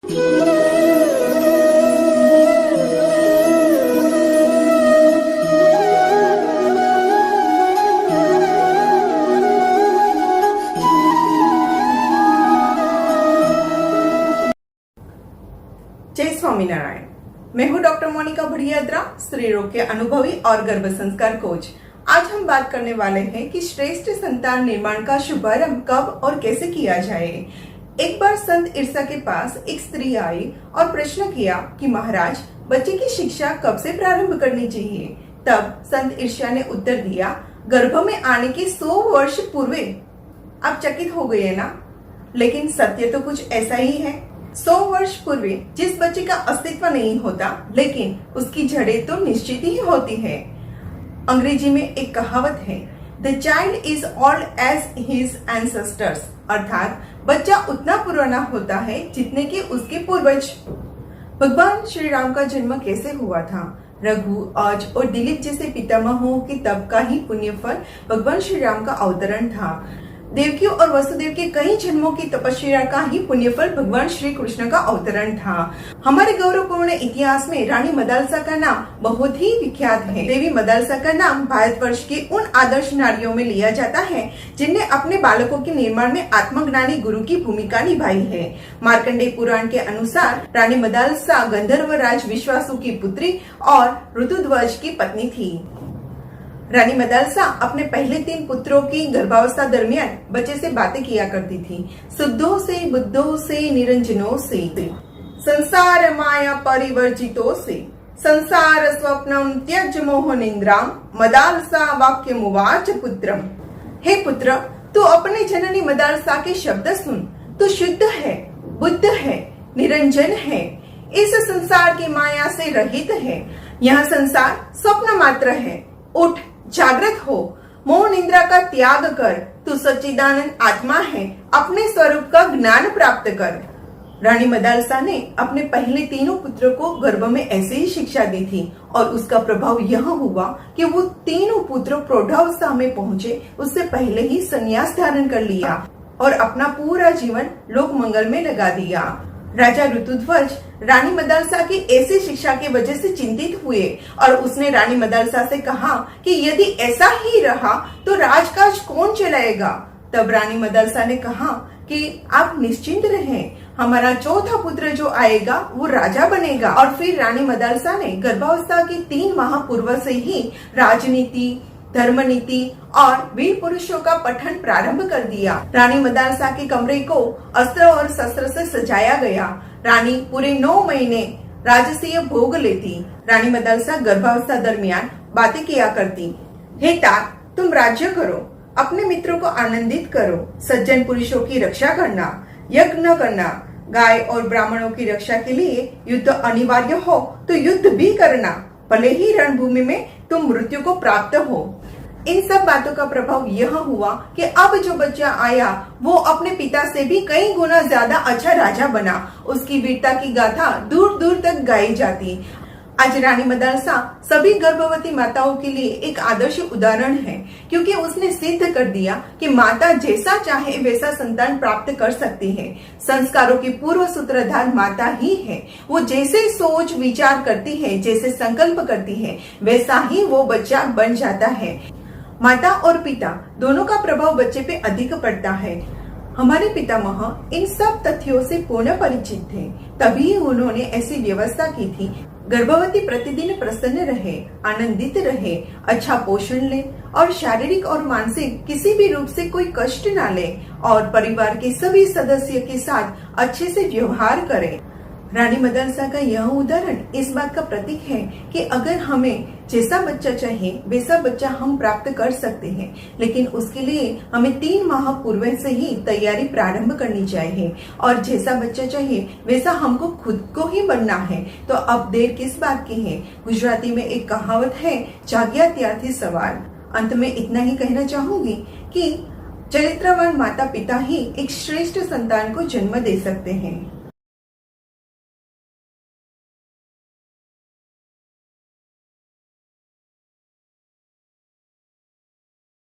जय स्वामीनारायण। मैं हूँ डॉक्टर मोनिका भड़ियाद्रा, स्त्री रोग के अनुभवी और गर्भ संस्कार कोच। आज हम बात करने वाले हैं कि श्रेष्ठ संतान निर्माण का शुभारंभ कब और कैसे किया जाए। एक बार संत ईर्षा के पास एक स्त्री आई और प्रश्न किया कि महाराज, बच्चे की शिक्षा कब से प्रारंभ करनी चाहिए। तब संत ईर्षा ने उत्तर दिया, गर्भ में आने के 100 वर्ष पूर्व। आप चकित हो गए ना? लेकिन सत्य तो कुछ ऐसा ही है। 100 वर्ष पूर्व जिस बच्चे का अस्तित्व नहीं होता, लेकिन उसकी जड़ें तो निश्चित ही होती है। अंग्रेजी में एक कहावत है, the child is old age his ancestors, अर्थात बच्चा उतना पुराना होता है जितने के उसके पूर्वज। भगवान श्री राम का जन्म कैसे हुआ था? रघु, अज और दिलीप जैसे पितामहों के तप का ही पुण्य फल भगवान श्री राम का अवतरण था। देवकी और वसुदेव के कई जन्मों की तपस्या का ही पुण्यफल भगवान श्री कृष्ण का अवतरण था। हमारे गौरवपूर्ण इतिहास में रानी मदालसा का नाम बहुत ही विख्यात है। देवी मदालसा का नाम भारतवर्ष की उन आदर्श नारियों में लिया जाता है जिनने अपने बालकों के निर्माण में आत्मज्ञानी गुरु की भूमिका निभाई है। मार्कंडेय पुराण के अनुसार रानी मदालसा गंधर्व राज विश्वासु की पुत्री और ऋतुध्वज की पत्नी थी। रानी मदालसा अपने पहले 3 पुत्रों की गर्भावस्था दरमियान बच्चे से बातें किया करती थी। शुद्धों से, बुद्धों से, निरंजनों से, संसार माया परिवर्जितों से, संसार स्वप्नम त्यज मोह निंद्राम, मदालसा वाक्य मुवाच पुत्रम। हे पुत्र, तू अपने जननी मदालसा के शब्द सुन। तू शुद्ध है, बुद्ध है, निरंजन है, इस संसार की माया से रहित है। यह संसार स्वप्न मात्र है। उठ, जागृत हो, मोह निंद्रा का त्याग कर। तू सच्चिदानंद आत्मा है, अपने स्वरूप का ज्ञान प्राप्त कर। रानी मदालसा ने अपने पहले 3 पुत्रों को गर्भ में ऐसे ही शिक्षा दी थी और उसका प्रभाव यह हुआ कि वो 3 पुत्र प्रौढ़ावस्था में पहुंचे उससे पहले ही संन्यास धारण कर लिया और अपना पूरा जीवन लोक मंगल में लगा दिया। राजा ऋतुध्वज रानी मदालसा की ऐसी शिक्षा की वजह से चिंतित हुए और उसने रानी मदालसा से कहा कि यदि ऐसा ही रहा तो राजकाज कौन चलाएगा। तब रानी मदालसा ने कहा कि आप निश्चिंत रहें, हमारा 4था पुत्र जो आएगा वो राजा बनेगा। और फिर रानी मदालसा ने गर्भावस्था के 3 माह पूर्व से ही राजनीति, धर्म नीति और वीर पुरुषों का पठन प्रारंभ कर दिया। रानी मदालसा के कमरे को अस्त्र और शस्त्र से सजाया गया। रानी पूरे 9 महीने राजसीय भोग लेती। रानी मदालसा गर्भावस्था दरमियान बातें किया करती, हे तात, तुम राज्य करो, अपने मित्रों को आनंदित करो, सज्जन पुरुषों की रक्षा करना, यज्ञ न करना, गाय और ब्राह्मणों की रक्षा के लिए युद्ध अनिवार्य हो तो युद्ध भी करना, भले ही रणभूमि में तुम मृत्यु को प्राप्त हो। इन सब बातों का प्रभाव यह हुआ कि अब जो बच्चा आया वो अपने पिता से भी कई गुना ज्यादा अच्छा राजा बना। उसकी वीरता की गाथा दूर दूर तक गाई जाती। आज रानी मदालसा सभी गर्भवती माताओं के लिए एक आदर्श उदाहरण है, क्योंकि उसने सिद्ध कर दिया कि माता जैसा चाहे वैसा संतान प्राप्त कर सकती है। संस्कारों की पूर्व सूत्रधार माता ही है। वो जैसे सोच विचार करती है, जैसे संकल्प करती है, वैसा ही वो बच्चा बन जाता है। माता और पिता दोनों का प्रभाव बच्चे पे अधिक पड़ता है। हमारे पितामह इन सब तथ्यों से पूर्ण परिचित थे, तभी उन्होंने ऐसी व्यवस्था की थी गर्भवती प्रतिदिन प्रसन्न रहे, आनंदित रहे, अच्छा पोषण ले और शारीरिक और मानसिक किसी भी रूप से कोई कष्ट ना ले और परिवार के सभी सदस्य के साथ अच्छे से व्यवहार करे। रानी मदालसा का यह उदाहरण इस बात का प्रतीक है कि अगर हमें जैसा बच्चा चाहिए वैसा बच्चा हम प्राप्त कर सकते हैं, लेकिन उसके लिए हमें 3 माह पूर्व से ही तैयारी प्रारंभ करनी चाहिए और जैसा बच्चा चाहिए वैसा हमको खुद को ही बनना है। तो अब देर किस बात की है। गुजराती में एक कहावत है, जाग्या त्यारथी सवार। अंत में इतना ही कहना चाहूंगी कि चरित्रवान माता पिता ही एक श्रेष्ठ संतान को जन्म दे सकते हैं।